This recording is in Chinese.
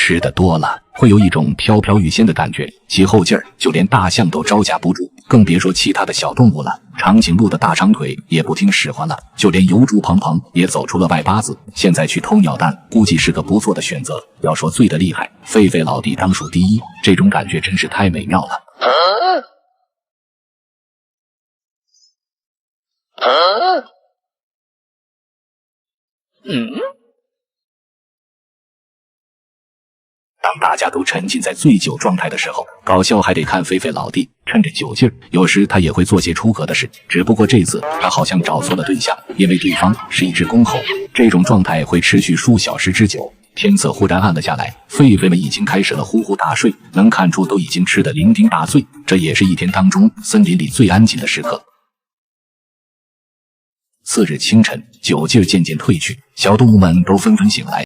吃的多了，会有一种飘飘欲仙的感觉，其后劲儿就连大象都招架不住，更别说其他的小动物了。长颈鹿的大长腿也不听使唤了，就连油猪鹏鹏也走出了外八字。现在去偷鸟蛋，估计是个不错的选择。要说醉得厉害，狒狒老弟当属第一，这种感觉真是太美妙了。当大家都沉浸在醉酒状态的时候，搞笑还得看狒狒老弟趁着酒劲儿，有时他也会做些出格的事。只不过这次他好像找错了对象，因为对方是一只公猴。这种状态会持续数小时之久。天色忽然暗了下来，狒狒们已经开始了呼呼大睡，能看出都已经吃得酩酊大醉。这也是一天当中森林里最安静的时刻。次日清晨，酒劲儿渐渐退去，小动物们都纷纷醒来。